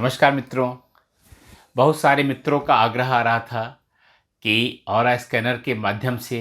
नमस्कार मित्रों। बहुत सारे मित्रों का आग्रह आ रहा था कि ऑरा स्कैनर के माध्यम से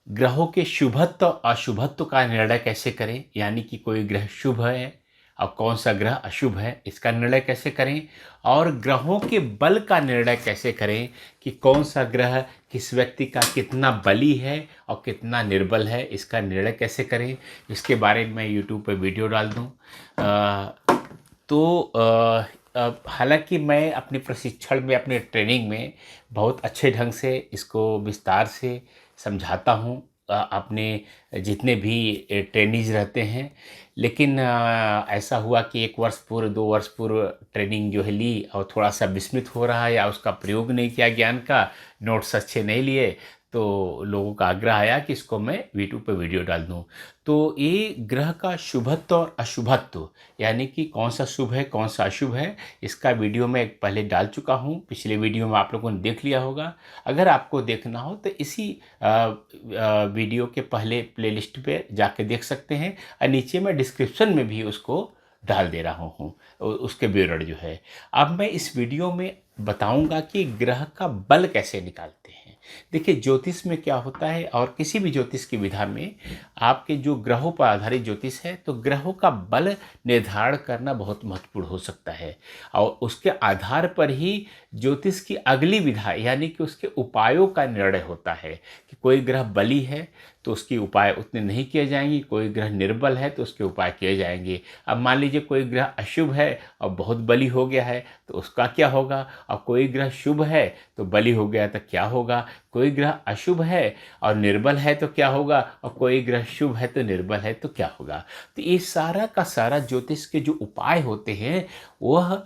ग्रहों के शुभत्व और अशुभत्व का निर्णय कैसे करें, यानी कि कोई ग्रह शुभ है और कौन सा ग्रह अशुभ है, इसका निर्णय कैसे करें, और ग्रहों के बल का निर्णय कैसे करें कि कौन सा ग्रह किस व्यक्ति का कितना बली है और कितना निर्बल है, इसका निर्णय कैसे करें। इसके बारे में मैं यूट्यूब पर वीडियो डाल दूँ। हालांकि मैं अपने प्रशिक्षण में, अपने ट्रेनिंग में बहुत अच्छे ढंग से इसको विस्तार से समझाता हूँ अपने जितने भी ट्रेनीज रहते हैं। लेकिन ऐसा हुआ कि 1 वर्ष पूर्व, 2 वर्ष पूर्व ट्रेनिंग जो है ली और थोड़ा सा विस्मित हो रहा है या उसका प्रयोग नहीं किया, ज्ञान का नोट्स अच्छे नहीं लिए, तो लोगों का आग्रह आया कि इसको मैं यूट्यूब पे वीडियो डाल दूं। तो ये ग्रह का शुभत्व और अशुभत्व, यानी कि कौन सा शुभ है कौन सा अशुभ है, इसका वीडियो मैं पहले डाल चुका हूँ। पिछले वीडियो में आप लोगों ने देख लिया होगा। अगर आपको देखना हो तो इसी वीडियो के पहले प्लेलिस्ट पे जाके देख सकते हैं, और नीचे मैं डिस्क्रिप्शन में भी उसको डाल दे रहा हूँ उसके विवरण जो है। अब मैं इस वीडियो में बताऊंगा कि ग्रह का बल कैसे निकालते हैं। देखिए, ज्योतिष में क्या होता है, और किसी भी ज्योतिष की विधा में आपके जो ग्रहों पर आधारित ज्योतिष है, तो ग्रहों का बल निर्धारण करना बहुत महत्वपूर्ण हो सकता है। और उसके आधार पर ही ज्योतिष की अगली विधा, यानी कि उसके उपायों का निर्णय होता है कि कोई ग्रह बली है तो उसके उपाय उतने नहीं किए जाएंगे, कोई ग्रह निर्बल है तो उसके उपाय किए जाएंगे। अब मान लीजिए कोई ग्रह अशुभ है और बहुत बली हो गया है तो उसका क्या होगा, और कोई ग्रह शुभ है तो बली हो गया तो क्या होगा, कोई ग्रह अशुभ है और निर्बल है तो क्या होगा, और कोई ग्रह शुभ है तो निर्बल है तो क्या होगा। तो ये सारा का सारा ज्योतिष के जो उपाय होते हैं, वह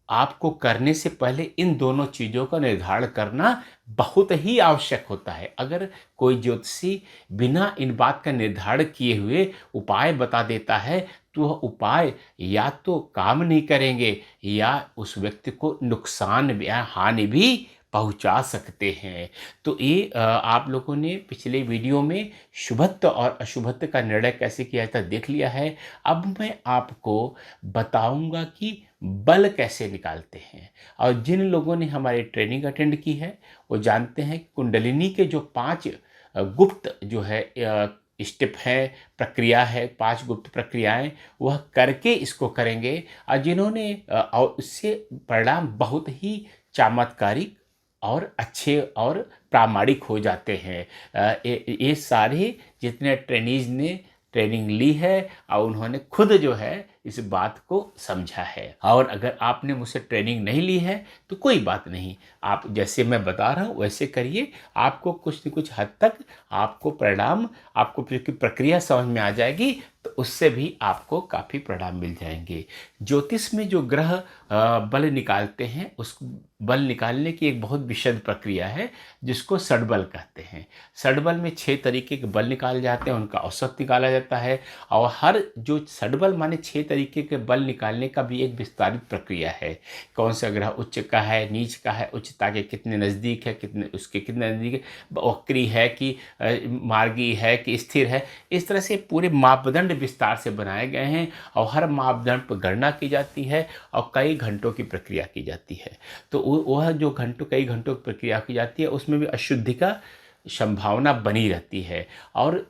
आपको करने से पहले इन दोनों चीज़ों का निर्धारण करना बहुत ही आवश्यक होता है। अगर कोई ज्योतिषी बिना इन बात का निर्धारण किए हुए उपाय बता देता है, तो वह उपाय या तो काम नहीं करेंगे या उस व्यक्ति को नुकसान या हानि भी पहुंचा सकते हैं। तो ये आप लोगों ने पिछले वीडियो में शुभत्व और अशुभत्व का निर्णय कैसे किया था देख लिया है। अब मैं आपको बताऊंगा कि बल कैसे निकालते हैं। और जिन लोगों ने हमारी ट्रेनिंग अटेंड की है वो जानते हैं कि कुंडलिनी के जो 5 गुप्त जो है स्टेप है, प्रक्रिया है, 5 गुप्त प्रक्रियाएं, वह करके इसको करेंगे। और जिन्होंने और इससे परिणाम बहुत ही चमत्कारिक और अच्छे और प्रामाणिक हो जाते हैं। ये सारे जितने ट्रेनीज ने ट्रेनिंग ली है और उन्होंने खुद जो है इस बात को समझा है। और अगर आपने मुझसे ट्रेनिंग नहीं ली है तो कोई बात नहीं, आप जैसे मैं बता रहा हूँ वैसे करिए, आपको कुछ न कुछ हद तक आपको परिणाम, आपको प्रक्रिया समझ में आ जाएगी, तो उससे भी आपको काफ़ी परिणाम मिल जाएंगे। ज्योतिष में जो ग्रह बल निकालते हैं, उस बल निकालने की एक बहुत विशद प्रक्रिया है जिसको षडबल कहते हैं। षडबल में 6 तरीके के बल निकाले जाते हैं, उनका औसत निकाला जाता है। और हर जो षडबल माने 6 तरीके के बल निकालने का भी एक विस्तारित प्रक्रिया है। कौन सा ग्रह उच्च का है, नीच का है, उच्चता के कितने नज़दीक है, कितने उसके कितने नज़दीक है, वक्री है कि मार्गी है कि स्थिर है, इस तरह से पूरे मापदंड विस्तार से बनाए गए हैं। और हर मापदंड पर गणना की जाती है और कई घंटों की प्रक्रिया की जाती है। तो वह जो कई घंटों की प्रक्रिया की जाती है, उसमें भी अशुद्धि का संभावना बनी रहती है। और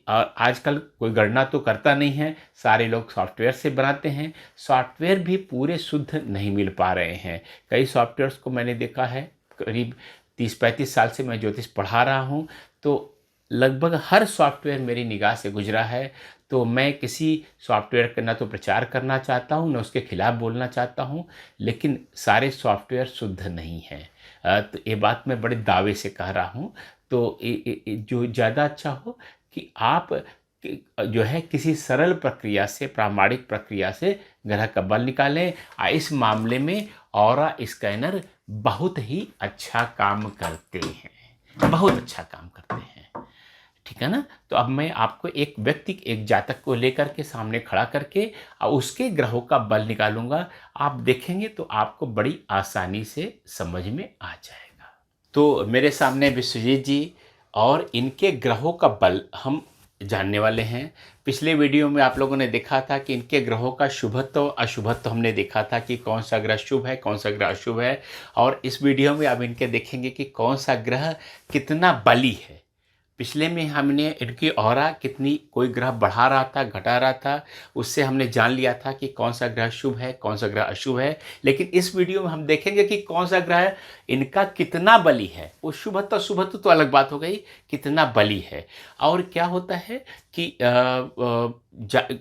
आजकल कोई गणना तो करता नहीं है, सारे लोग सॉफ्टवेयर से बनाते हैं। सॉफ्टवेयर भी पूरे शुद्ध नहीं मिल पा रहे हैं। कई सॉफ्टवेयर्स को मैंने देखा है, करीब 30-35 साल से मैं ज्योतिष पढ़ा रहा हूँ, तो लगभग हर सॉफ्टवेयर मेरी निगाह से गुजरा है। तो मैं किसी सॉफ्टवेयर का ना तो प्रचार करना चाहता हूँ, ना उसके खिलाफ बोलना चाहता हूँ, लेकिन सारे सॉफ्टवेयर शुद्ध नहीं हैं। तो ये बात मैं बड़े दावे से कह रहा हूँ। तो जो ज़्यादा अच्छा हो कि आप जो है किसी सरल प्रक्रिया से, प्रामाणिक प्रक्रिया से ग्रह का बल निकालें। इस मामले में ऑरा स्कैनर बहुत ही अच्छा काम करते हैं, बहुत अच्छा काम करते हैं। ठीक है ना। तो अब मैं आपको एक व्यक्ति, एक जातक को लेकर के सामने खड़ा करके और उसके ग्रहों का बल निकालूंगा। आप देखेंगे तो आपको बड़ी आसानी से समझ में आ जाएगा। तो मेरे सामने विश्वजीत जी और इनके ग्रहों का बल हम जानने वाले हैं। पिछले वीडियो में आप लोगों ने देखा था कि इनके ग्रहों का शुभत्व अशुभत्व हमने देखा था कि कौन सा ग्रह शुभ है, कौन सा ग्रह अशुभ है। और इस वीडियो में अब इनके देखेंगे कि कौन सा ग्रह कितना बली है। पिछले में हमने इनकी ऑरा कितनी, कोई ग्रह बढ़ा रहा था, घटा रहा था, उससे हमने जान लिया था कि कौन सा ग्रह शुभ है, कौन सा ग्रह अशुभ है। लेकिन इस वीडियो में हम देखेंगे कि कौन सा ग्रह इनका कितना बली है। वो शुभत्व अशुभत्व तो अलग बात हो गई, कितना बली है। और क्या होता है कि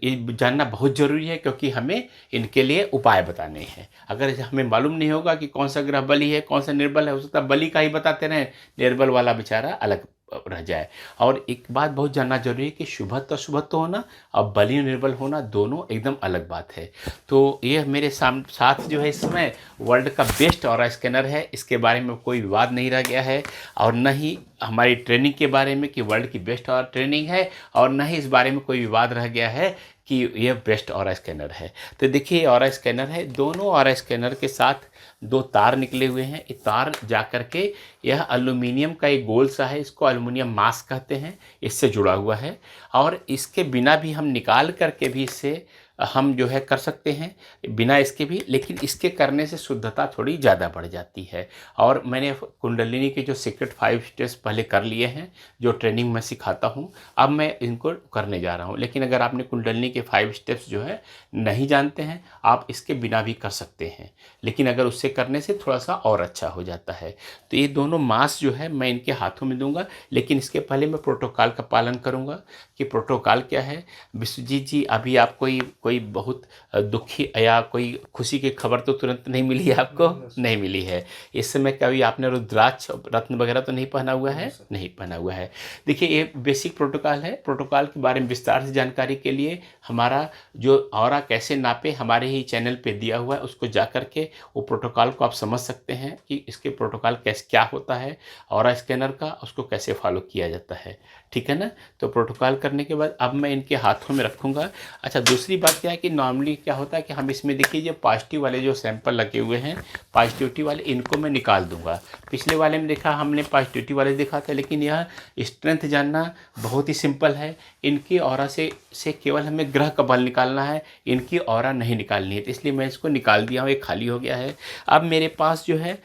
ये जानना बहुत ज़रूरी है, क्योंकि हमें इनके लिए उपाय बताने हैं। अगर हमें मालूम नहीं होगा कि कौन सा ग्रह बली है, कौन सा निर्बल है, हो सकता है बली का ही बताते रहें, निर्बल वाला बेचारा अलग रह जाए। और एक बात बहुत जानना जरूरी है कि शुभत्व अशुभत्व होना और बलि निर्बल होना दोनों एकदम अलग बात है। तो ये मेरे साथ जो है इस समय वर्ल्ड का बेस्ट ऑरा स्कैनर है, इसके बारे में कोई विवाद नहीं रह गया है। और न ही हमारी ट्रेनिंग के बारे में कि वर्ल्ड की बेस्ट ऑरा ट्रेनिंग है, और न ही इस बारे में कोई विवाद रह गया है कि यह बेस्ट ऑरा स्कैनर है। तो देखिए ऑरा स्कैनर है, दोनों ऑरा स्कैनर के साथ दो तार निकले हुए हैं। ये तार जा कर के यह एल्यूमिनियम का एक गोल सा है, इसको एल्यूमिनियम मास्क कहते हैं, इससे जुड़ा हुआ है। और इसके बिना भी हम निकाल करके भी इससे हम जो है कर सकते हैं, बिना इसके भी। लेकिन इसके करने से शुद्धता थोड़ी ज़्यादा बढ़ जाती है। और मैंने कुंडलिनी के जो सीक्रेट 5 स्टेप्स पहले कर लिए हैं, जो ट्रेनिंग में सिखाता हूँ, अब मैं इनको करने जा रहा हूँ। लेकिन अगर आपने कुंडलिनी के 5 स्टेप्स जो है नहीं जानते हैं, आप इसके बिना भी कर सकते हैं। लेकिन अगर उससे करने से थोड़ा सा और अच्छा हो जाता है। तो ये दोनों मास्क जो है मैं इनके हाथों में दूंगा। लेकिन इसके पहले मैं प्रोटोकॉल का पालन करूंगा। कि प्रोटोकॉल क्या है। विश्वजीत जी, अभी आप कोई बहुत दुखी या कोई खुशी की खबर तो तुरंत नहीं मिली है आपको? नहीं मिली है। इस समय कभी आपने रुद्राक्ष रत्न वगैरह तो नहीं पहना हुआ है? नहीं पहना हुआ है। देखिए ये बेसिक प्रोटोकॉल है। प्रोटोकॉल के बारे में विस्तार से जानकारी के लिए हमारा जो ऑरा कैसे नापे हमारे ही चैनल पे दिया हुआ है, उसको जा कर के वो प्रोटोकॉल को आप समझ सकते हैं कि इसके प्रोटोकॉल कैसे क्या होता है, ऑरा स्कैनर का उसको कैसे फॉलो किया जाता है। ठीक है ना। तो प्रोटोकॉल करने के बाद अब मैं इनके हाथों में रखूँगा। अच्छा, दूसरी बात क्या है कि नॉर्मली क्या होता है कि हम इसमें देखिए जो पॉजिटिव वाले जो सैंपल लगे हुए हैं, पॉजिटिविटी वाले, इनको मैं निकाल दूंगा। पिछले वाले में देखा हमने पॉजिटिविटी वाले देखा था, लेकिन यह स्ट्रेंथ जानना बहुत ही सिंपल है। इनकी ऑरा से केवल हमें ग्रह का बल निकालना है, इनकी ऑरा नहीं निकालनी है। तो इसलिए मैं इसको निकाल दिया हूँ, ये खाली हो गया है। अब मेरे पास जो है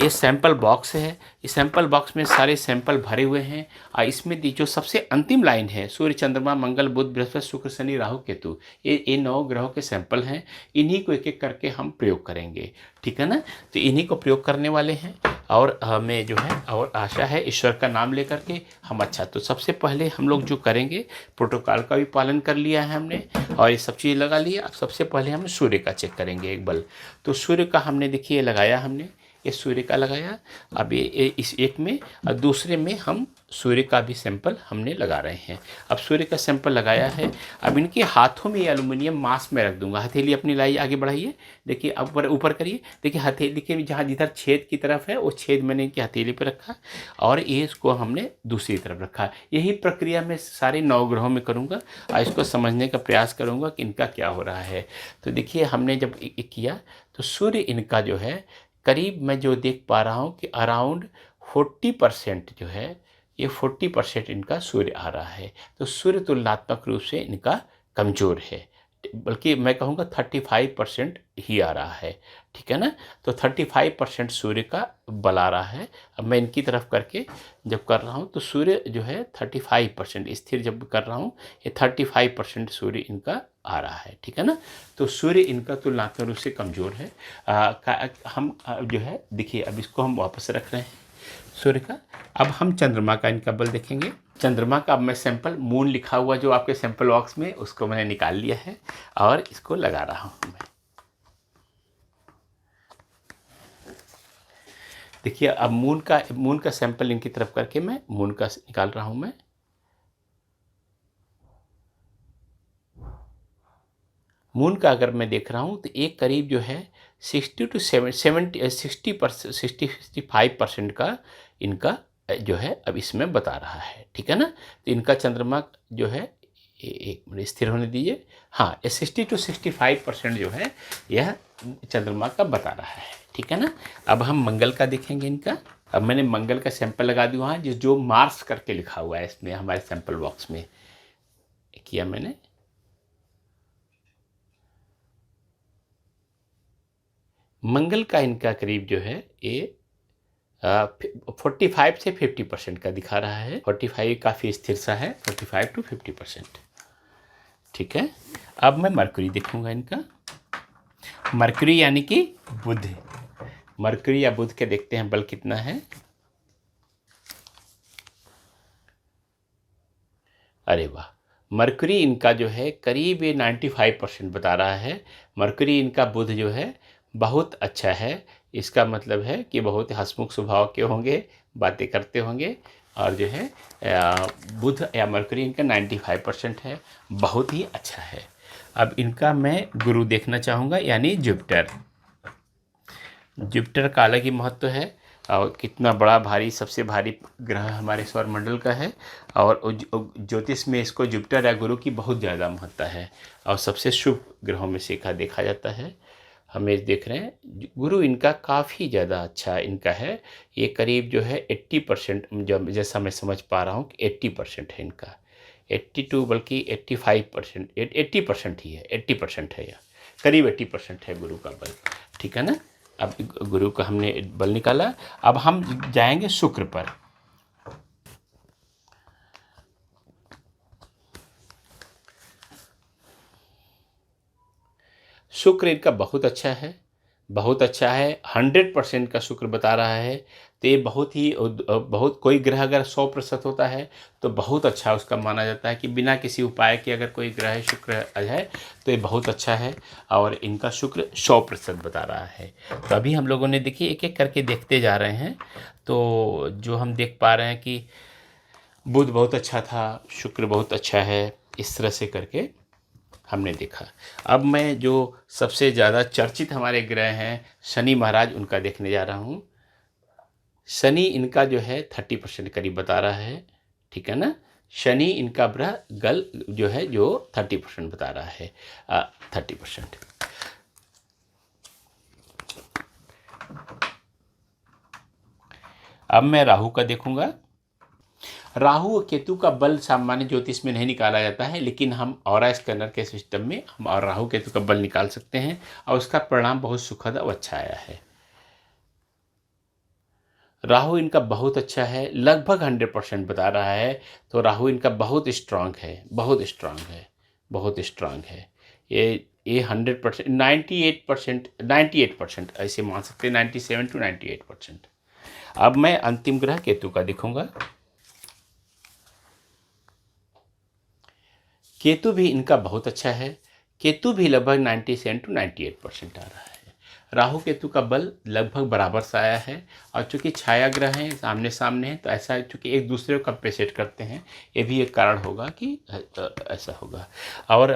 ये सैंपल बॉक्स है। इस सैंपल बॉक्स में सारे सैंपल भरे हुए हैं। और इसमें जो सबसे अंतिम लाइन है, सूर्य चंद्रमा मंगल बुध बृहस्पति शुक्र शनि राहु केतु, ये 9 ग्रहों के सैंपल हैं। इन्हीं को एक एक करके हम प्रयोग करेंगे। ठीक है ना। तो इन्हीं को प्रयोग करने वाले हैं। और हमें जो है और आशा है ईश्वर का नाम लेकर के हम अच्छा। तो सबसे पहले हम लोग जो करेंगे, प्रोटोकॉल का भी पालन कर लिया है हमने और ये सब चीज़ लगा लिया। अब सबसे पहले हम सूर्य का चेक करेंगे एक बल। तो सूर्य का हमने देखिए लगाया, हमने ये सूर्य का लगाया। अब ये इस एक में और दूसरे में हम सूर्य का भी सैंपल हमने लगा रहे हैं। अब सूर्य का सैंपल लगाया है। अब इनके हाथों में ये एल्यूमिनियम मास्क में रख दूंगा। हथेली अपनी लाइए, आगे बढ़ाइए। देखिए अब ऊपर करिए। देखिए हथेली के जहाँ जिधर छेद की तरफ है वो छेद मैंने इनकी हथेली पर रखा और ये इसको हमने दूसरी तरफ रखा। यही प्रक्रिया मैं सारे 9 ग्रहों में करूँगा और इसको समझने का प्रयास करूँगा कि इनका क्या हो रहा है। तो देखिए हमने जब किया तो सूर्य इनका जो है करीब मैं जो देख पा रहा हूँ कि अराउंड 40% जो है, ये 40% इनका सूर्य आ रहा है। तो सूर्य तुलनात्मक रूप से इनका कमज़ोर है, बल्कि मैं कहूँगा 35% ही आ रहा है। ठीक है ना। तो 35% सूर्य का बल आ रहा है। अब मैं इनकी तरफ करके जब कर रहा हूँ तो सूर्य जो है 35% स्थिर जब कर रहा हूँ, ये 35% सूर्य इनका आ रहा है। ठीक है ना। तो सूर्य इनका तुलनात्मक रूप से कमज़ोर है। हम जो है देखिए अब इसको हम वापस रख रहे हैं सूर्य का। अब हम चंद्रमा का इनका बल देखेंगे। चंद्रमा का अब मैं सैंपल मून लिखा हुआ जो आपके सैंपल बॉक्स में, उसको मैंने निकाल लिया है और इसको लगा रहा हूँ मैं। देखिए अब मून का सैंपल इनकी तरफ करके मैं मून का निकाल रहा हूँ मैं। मून का अगर मैं देख रहा हूँ तो एक करीब जो है 65% का इनका जो है अब इसमें बता रहा है। ठीक है ना। तो इनका चंद्रमा जो है एक मिनट स्थिर होने दीजिए। हाँ, ये 60 से 65% जो है यह चंद्रमा का बता रहा है। ठीक है ना। अब हम मंगल का देखेंगे इनका। अब मैंने मंगल का सैंपल लगा दिया वहाँ जो मार्स करके लिखा हुआ है इसमें हमारे सैंपल बॉक्स में। किया मैंने। मंगल का इनका करीब जो है ये 45 से 50% का दिखा रहा है। 45 काफ़ी स्थिर सा है, 45 to 50%। ठीक है, अब मैं मरकरी देखूंगा इनका। मरकरी यानी कि बुध। मरकरी या बुध के देखते हैं बल कितना है। अरे वाह, मरकरी इनका जो है करीब ये 95% बता रहा है। मरकरी इनका बुध जो है बहुत अच्छा है। इसका मतलब है कि बहुत हंसमुख स्वभाव के होंगे, बातें करते होंगे, और जो है बुध या मरकरी इनका 95% है, बहुत ही अच्छा है। अब इनका मैं गुरु देखना चाहूँगा, यानी जुपिटर। जुपिटर का अलग ही महत्व है, और कितना बड़ा भारी, सबसे भारी ग्रह हमारे सौरमंडल का है। और ज्योतिष में इसको जुपिटर या गुरु की बहुत ज़्यादा महत्ता है, और सबसे शुभ ग्रहों में से एक देखा जाता है। हमें देख रहे हैं गुरु इनका काफ़ी ज़्यादा अच्छा इनका है। ये करीब जो है 80%, जब जैसा मैं समझ पा रहा हूँ कि 80% है इनका। 82 बल्कि 85%, 80% ही है, 80% है, या करीब 80% है गुरु का बल। ठीक है ना। अब गुरु का हमने बल निकाला। अब हम जाएंगे शुक्र पर। शुक्र इनका बहुत अच्छा है, बहुत अच्छा है। 100% का शुक्र बता रहा है। तो ये बहुत कोई ग्रह अगर 100% होता है तो बहुत अच्छा उसका माना जाता है, कि बिना किसी उपाय के अगर कोई ग्रह शुक्र है तो ये बहुत अच्छा है। और इनका शुक्र 100% बता रहा है। तो अभी हम लोगों ने देखिए एक एक करके देखते जा रहे हैं। तो जो हम देख पा रहे हैं कि बुध बहुत अच्छा था, शुक्र बहुत अच्छा है, इस तरह से करके हमने देखा। अब मैं जो सबसे ज़्यादा चर्चित हमारे ग्रह हैं शनि महाराज, उनका देखने जा रहा हूँ। शनि इनका जो है 30% करीब बता रहा है। ठीक है ना। शनि इनका ग्रह गल जो है जो 30% बता रहा है, 30%। अब मैं राहु का देखूंगा। राहु और केतु का बल सामान्य ज्योतिष में नहीं निकाला जाता है, लेकिन हम ऑरा स्कैनर के सिस्टम में हम और राहु केतु का बल निकाल सकते हैं, और उसका परिणाम बहुत सुखद और अच्छा आया है। राहु इनका बहुत अच्छा है, लगभग 100% बता रहा है। तो राहु इनका बहुत स्ट्रांग है, बहुत स्ट्रांग है, बहुत स्ट्रांग है। ये 100%, 98%, 98% ऐसे मान सकते हैं, 97 to 98%। अब मैं अंतिम ग्रह केतु का दिखूंगा। केतु भी इनका बहुत अच्छा है। केतु भी लगभग 97 to 98% आ रहा है। राहु केतु का बल लगभग बराबर सा आया है, और चूंकि छाया ग्रह हैं, सामने सामने हैं, तो ऐसा चूंकि एक दूसरे को कंपेसेट करते हैं, ये भी एक कारण होगा कि ऐसा होगा। और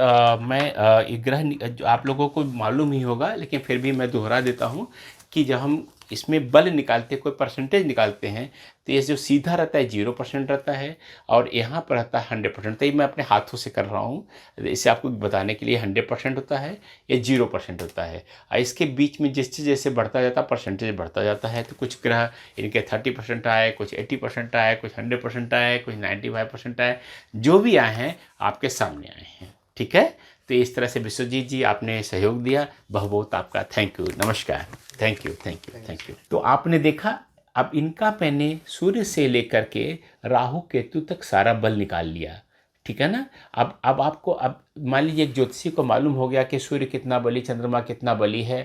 ये ग्रह जो आप लोगों को मालूम ही होगा, लेकिन फिर भी मैं दोहरा देता हूँ कि जब हम इसमें बल निकालते, कोई परसेंटेज निकालते हैं, तो ये जो सीधा रहता है 0% रहता है, और यहाँ पर रहता है 100%। तो ये मैं अपने हाथों से कर रहा हूँ, इसे आपको बताने के लिए। 100% होता है, ये 0% होता है, और इसके बीच में जैसे जैसे बढ़ता जाता है परसेंटेज बढ़ता जाता है। तो कुछ ग्रह इनके 30% आए, कुछ 80% आए, कुछ 100% आए, कुछ 95% आए। जो भी आए हैं आपके सामने आए हैं। ठीक है। तो इस तरह से विश्वजीत जी आपने सहयोग दिया, बहुत बहुत आपका थैंक यू, नमस्कार। Thank you, thank you, thank you. तो आपने देखा, अब इनका मैंने सूर्य से लेकर के राहु केतु तक सारा बल निकाल लिया। ठीक है ना। अब आपको, अब मान लीजिए एक ज्योतिषी को मालूम हो गया कि सूर्य कितना बली, चंद्रमा कितना बली है,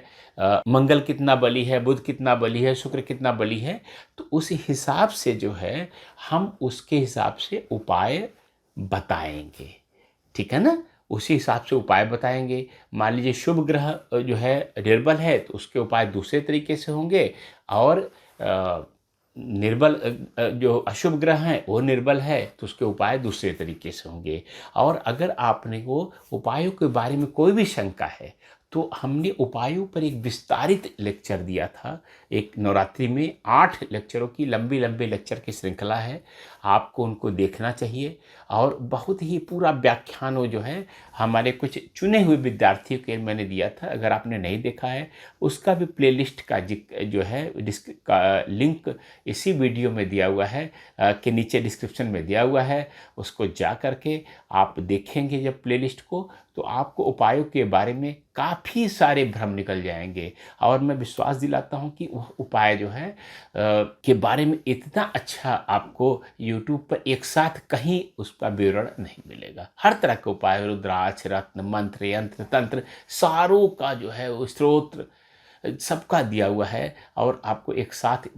मंगल कितना बली है, बुध कितना बली है, शुक्र कितना बली है। तो उस हिसाब से जो है हम उसके हिसाब से उपाय बताएंगे। ठीक है ना। उसी हिसाब से उपाय बताएंगे। मान लीजिए शुभ ग्रह जो है निर्बल है, तो उसके उपाय दूसरे तरीके से होंगे, और निर्बल जो अशुभ ग्रह हैं वो निर्बल है, तो उसके उपाय दूसरे तरीके से होंगे। और अगर आपने वो उपायों के बारे में कोई भी शंका है, तो हमने उपायों पर एक विस्तारित लेक्चर दिया था। एक नवरात्रि में 8 लेक्चरों की लंबी लेक्चर की श्रृंखला है, आपको उनको देखना चाहिए। और बहुत ही पूरा व्याख्यान वो जो है हमारे कुछ चुने हुए विद्यार्थियों के मैंने दिया था। अगर आपने नहीं देखा है, उसका भी प्लेलिस्ट का जो है डिस्क का लिंक इसी वीडियो में दिया हुआ है, के नीचे डिस्क्रिप्शन में दिया हुआ है। उसको जा करके आप देखेंगे जब प्लेलिस्ट को, तो आपको उपायों के बारे में काफ़ी सारे भ्रम निकल जाएंगे। और मैं विश्वास दिलाता हूँ कि वह उपाय जो है के बारे में इतना अच्छा आपको यूट्यूब पर एक साथ कहीं उसका विवरण नहीं मिलेगा। हर तरह के उपाय, रुद्राक्ष, रत्न, मंत्र, यंत्र, तंत्र, सारों का जो है वो स्त्रोत्र सबका दिया हुआ है। और आपको एक साथ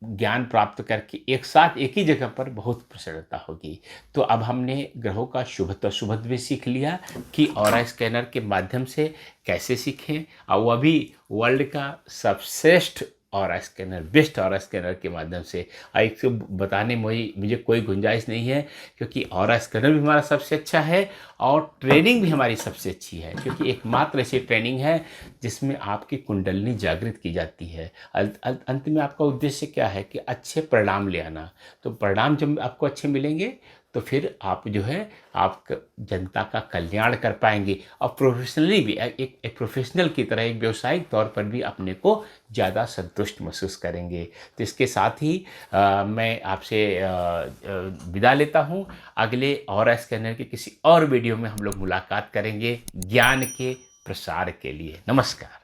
ज्ञान प्राप्त करके एक साथ एक ही जगह पर बहुत प्रसन्नता होगी। तो अब हमने ग्रहों का शुभ भी सीख लिया कि ऑरा स्कैनर के माध्यम से कैसे सीखें, और वह भी वर्ल्ड का सर्वश्रेष्ठ aura scanner, best aura scanner के माध्यम से। और इसको बताने में मुझे कोई गुंजाइश नहीं है, क्योंकि ऑरा स्कैनर भी हमारा सबसे अच्छा है और ट्रेनिंग भी हमारी सबसे अच्छी है, क्योंकि एकमात्र ऐसी ट्रेनिंग है जिसमें आपकी कुंडलिनी जागृत की जाती है। अंत में आपका उद्देश्य क्या है कि अच्छे परिणाम ले आना। तो परिणाम जब आपको अच्छे मिलेंगे तो फिर आप जो है आप जनता का कल्याण कर पाएंगे, और प्रोफेशनली भी एक प्रोफेशनल की तरह, एक व्यावसायिक तौर पर भी अपने को ज़्यादा संतुष्ट महसूस करेंगे। तो इसके साथ ही मैं आपसे विदा लेता हूँ। अगले ऑरा स्कैनर के किसी और वीडियो में हम लोग मुलाकात करेंगे ज्ञान के प्रसार के लिए। नमस्कार।